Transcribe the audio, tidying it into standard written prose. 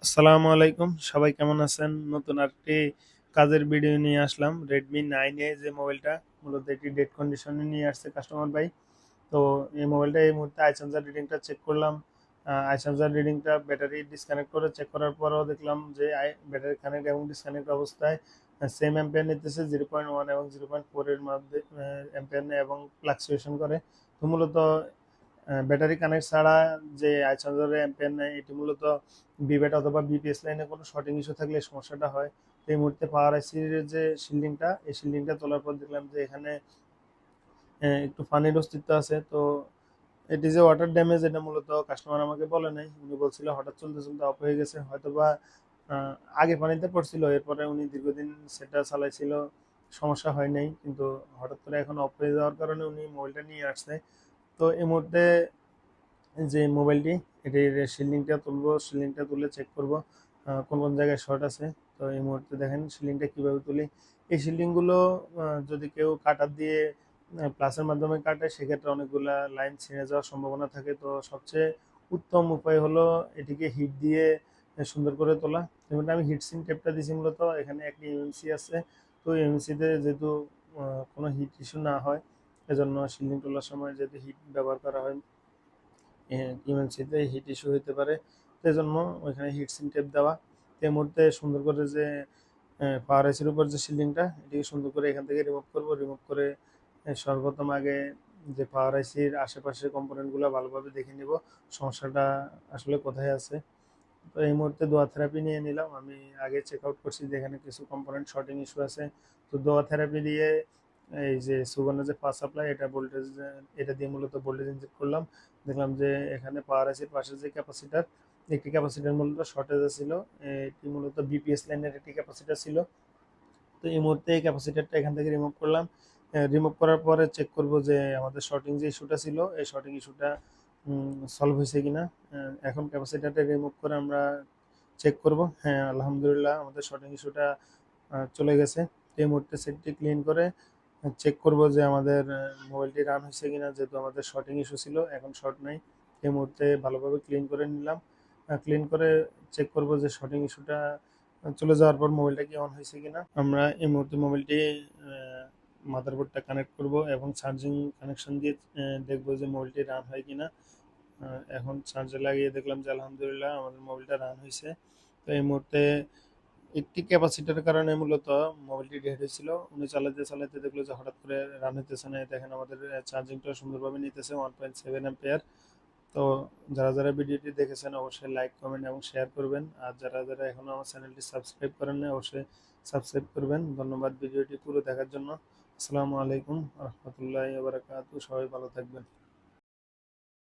আসসালামু আলাইকুম, সবাই কেমন আছেন? নতুন আরেকটি কাজের ভিডিও নিয়ে আসলাম। রেডমি 9A যে মোবাইলটা, মূলত এটি ডেড কন্ডিশনে নিয়ে আসছে কাস্টমার ভাই। তো এই মোবাইলটা এই মুহূর্তে আই চার্জার রিডিংটা চেক করলাম। আই চার্জার রিডিংটা ব্যাটারি ডিসকানেক্ট করে চেক করার পরেও দেখলাম যে ব্যাটারি কানেক্ট এবং ডিসকানেক্ট অবস্থায় সেম অ্যাম্পিয়ার নিতেছে 0.1 এবং 0.4 এর মধ্যে অ্যাম্পিয়ার নেয় এবং ফ্লাকচুয়েশন করে। তো মূলত ব্যাটারি কানেক্ট ছাড়া যে আই চার্জারের অ্যাম্পিয়ার নেয়, এটি মূলত বিভেট অথবা বিপিএস লাইনে কোনো শর্টিং ইস্যু থাকলে এই সমস্যাটা হয়। তো এই মুহূর্তে পাওয়ার আইসির যে শিল্ডিংটা, এই শিল্ডিংটা তোলার পর দেখলাম যে এখানে একটু পানির অস্তিত্ব আছে। তো এটি যে ওয়াটার ড্যামেজ, এটা মূলত কাস্টমার আমাকে বলে নাই, উনি বলছিল হঠাৎ চলতে চলতে অফ হয়ে গেছে, হয়তোবা আগে পানিতে পড়ছিল, এরপরে উনি দীর্ঘদিন সেটা চালাইছিল, সমস্যা হয় নাই, কিন্তু হঠাৎ করে এখন অফ হয়ে যাওয়ার কারণে উনি মোবাইলটা নিয়ে আসছে। তো এই মুহূর্তে যে মোবাইলটি, এটির শিলিংটা তুলবো, শিলিংটা তুলে চেক করব কোন কোন জায়গায় শর্ট আছে। তো এই মুহূর্তে দেখেন শিলিংটা কিভাবে তুলি। এই শিলিংগুলো যদি কেউ কাটার দিয়ে প্লাসের মাধ্যমে কাটে, সেক্ষেত্রে অনেকগুলা লাইন ছিঁড়ে যাওয়ার সম্ভাবনা থাকে। তো সবচেয়ে উত্তম উপায় হলো এটিকে হিট দিয়ে সুন্দর করে তোলা। যেমন আমি হিটসিং টেপটা দিছি, মূলত এখানে একটি এমএমসি আছে। তো এমএমসিতে যেহেতু কোনো হিট ইস্যু না হয়, এজন্য শিলিং তোলার সময় যেহেতু হিট ব্যবহার করা হয়, ইমার্জেন্সিতে হিট ইস্যু হতে পারে, সেই জন্য ওইখানে হিটসিং টেপ দেওয়া। এই মুহূর্তে সুন্দর করে যে পাওয়ার আইসির উপর যে শিল্ডিংটা, এটিকে সুন্দর করে এখান থেকে রিমুভ করব। রিমুভ করে সর্বপ্রথম আগে যে পাওয়ার আইসির আশেপাশের কম্পোনেন্টগুলো ভালোভাবে দেখে নিব, সমস্যাটা আসলে কোথায় আছে। তো এই মুহূর্তে দোয়া থেরাপি নিয়ে নিলাম। আমি আগে চেক আউট করছি যে এখানে কিছু কম্পোনেন্ট শর্টিং ইস্যু আছে। তো দোয়া থেরাপি দিয়ে এই যে সুগন্ধার যে পাওয়ার সাপ্লাই, এটা ভোল্টেজ, এটা দিয়ে মূলত ভোল্টেজ ইনজেক্ট করলাম। দেখলাম যে এখানে পাওয়ার আছে, পাশে যে ক্যাপাসিটার, একটি ক্যাপাসিটার মূলত শর্টেজ ছিল। এটি মূলত বিপিএস লাইনের একটি ক্যাপাসিটার ছিল। তো এই মুহূর্তে এই ক্যাপাসিটারটা এখান থেকে রিমুভ করলাম। রিমুভ করার পরে চেক করব যে আমাদের শর্টিং যে ইস্যুটা ছিল, এই শর্টিং ইস্যুটা সলভ হয়েছে কিনা। এখন ক্যাপাসিটারটা রিমুভ করে আমরা চেক করব। হ্যাঁ, আলহামদুলিল্লাহ আমাদের শর্টিং ইস্যুটা চলে গেছে। এই মুহূর্তে সেটটি ক্লিন করে চেক করব যে আমাদের মোবাইলটি রান হয়েছে কিনা। যেহেতু আমাদের শর্টিং ইস্যু ছিল, এখন শর্ট নাই। এই মুহূর্তে ভালোভাবে ক্লিন করে নিলাম। ক্লিন করে চেক করব যে শর্টিং ইস্যুটা চলে যাওয়ার পর মোবাইলটা কি অন হয়েছে কিনা। আমরা এই মুহূর্তে মোবাইলটি মাদারবোর্ডটা কানেক্ট করব এবং চার্জিং কানেকশন দিয়ে দেখব যে মোবাইলটি রান হয় কিনা। এখন চার্জে লাগিয়ে দেখলাম যে আলহামদুলিল্লাহ আমাদের মোবাইলটা রান হয়েছে। তো এই মুহূর্তে একটি ক্যাপাসিটার কারণে মূলত মোবাইলটি ডেড হয়েছিল। উনি চালাতে চালাতে দেখলো যে হঠাৎ করে রান হইতেছে না। দেখেন আমাদের চার্জিংটা সুন্দরভাবে নিতেছে 1.7 অ্যাম্পিয়ার। তো যারা যারা ভিডিওটি দেখেছেন অবশ্যই লাইক, কমেন্ট এবং শেয়ার করবেন। আর যারা যারা এখনো আমার চ্যানেলটি সাবস্ক্রাইব করেন না, অবশ্যই সাবস্ক্রাইব করবেন। ধন্যবাদ ভিডিওটি পুরো দেখার জন্য। আসসালামু আলাইকুম রহমতুল্লাহি ওয়া বারাকাতুহু। সবাই ভালো থাকবেন।